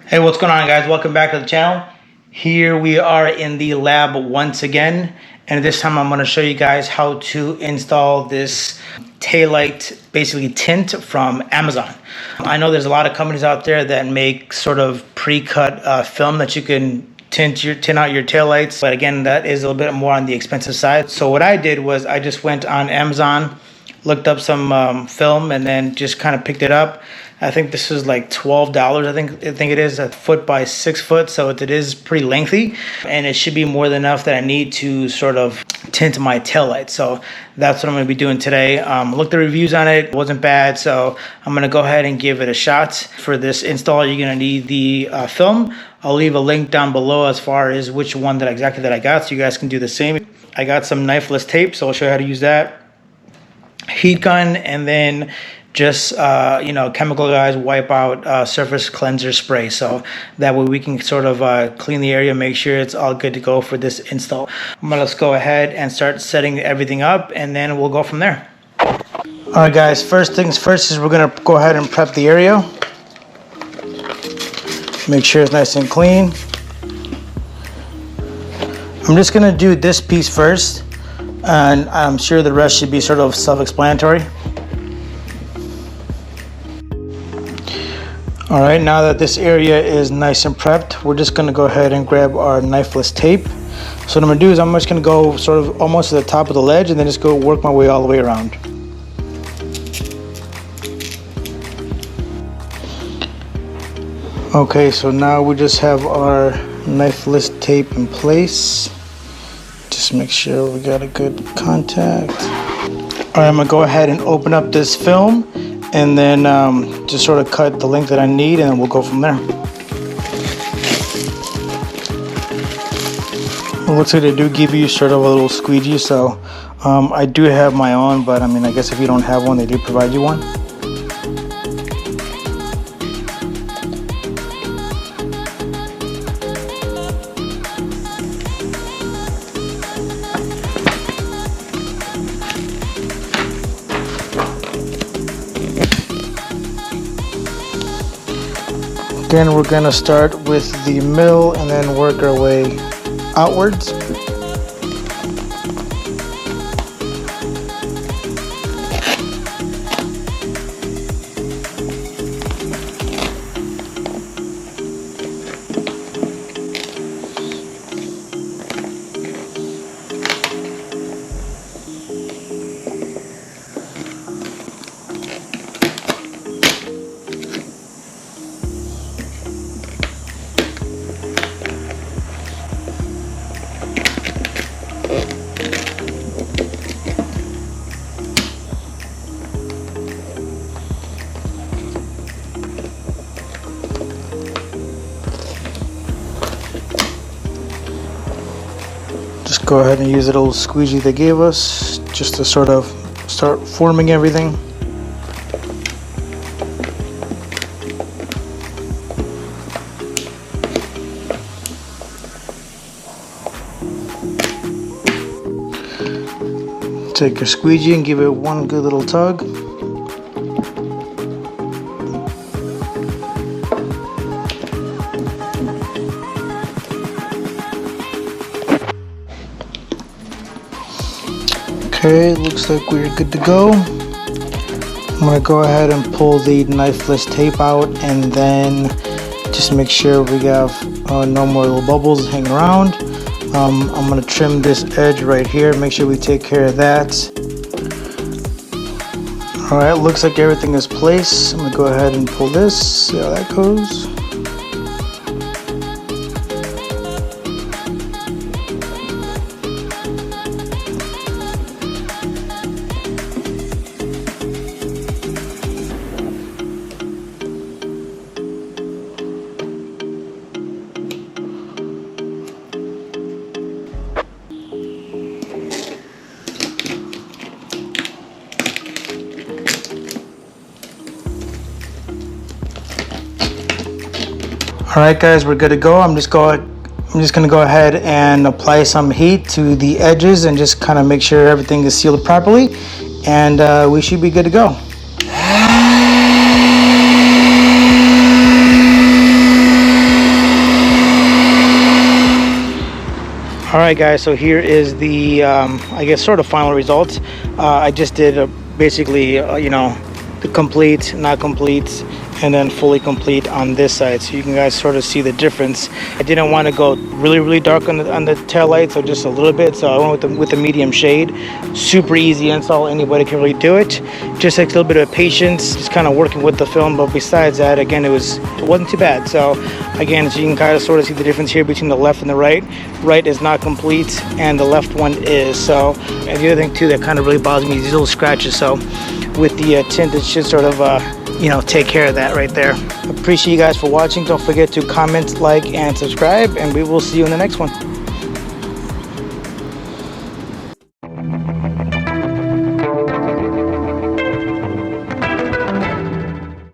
Hey, what's going on, guys? Welcome back to the channel. Here we are in the lab once again, and this time I'm going to show you guys how to install this taillight, basically tint from Amazon. I know there's a lot of companies out there that make sort of pre-cut film that you can tint out your taillights, but again, that is a little bit more on the expensive side. So what I did was I just went on Amazon, looked up some film, and then just kind of picked it up. I think this is like $12. I think it is a foot by 6 foot, so it is pretty lengthy, and it should be more than enough that I need to sort of tint my taillight. So that's what I'm going to be doing today. Looked the reviews on it, wasn't bad, so I'm going to go ahead and give it a shot. For this install, you're going to need the film. I'll leave a link down below as far as which one that I got, so you guys can do the same. I got some knifeless tape, so I'll show you how to use that. Heat gun, and then just chemical guys wipe out surface cleanser spray, so that way we can sort of clean the area, make sure it's all good to go for this install. Let's go ahead and start setting everything up, and then we'll go from there. All right, guys, first things first is we're gonna go ahead and prep the area, make sure it's nice and clean. I'm just gonna do this piece first, and I'm sure the rest should be sort of self-explanatory. All right, now that this area is nice and prepped, we're just gonna go ahead and grab our knifeless tape. So what I'm gonna do is I'm just gonna go sort of almost to the top of the ledge and then just go work my way all the way around. Okay, so now we just have our knifeless tape in place. Just make sure we got a good contact. All right, I'm gonna go ahead and open up this film and then just sort of cut the length that I need, and then we'll go from there. It looks like they do give you sort of a little squeegee, so I do have my own, but I mean, I guess if you don't have one, they do provide you one. Again, we're gonna start with the middle and then work our way outwards. Just go ahead and use the little squeegee they gave us just to sort of start forming everything. Take your squeegee and give it one good little tug. Okay, looks like we're good to go. I'm gonna go ahead and pull the knifeless tape out, and then just make sure we have no more little bubbles hanging around. I'm gonna trim this edge right here, make sure we take care of that. All right, looks like everything is placed. I'm gonna go ahead and pull this, see how that goes. All right, guys, we're good to go. I'm just gonna go ahead and apply some heat to the edges and just kind of make sure everything is sealed properly, and we should be good to go. All right, guys, so here is the I guess sort of final result. I just did basically you know, the complete, not complete, and then fully complete on this side, so you can guys sort of see the difference. I didn't want to go really dark on the tail light, so just a little bit, so I went with the medium shade. Super easy install, anybody can really do it. Just takes a little bit of patience, just kind of working with the film, but besides that, again, it wasn't too bad. So again, so you can kind of sort of see the difference here between the left and the right. Right is not complete and the left one is. So, and the other thing too that kind of really bothers me is these little scratches. So with the tint, it should sort of you know, take care of that right there. Appreciate you guys for watching. Don't forget to comment, like, and subscribe, and we will see you in the next one.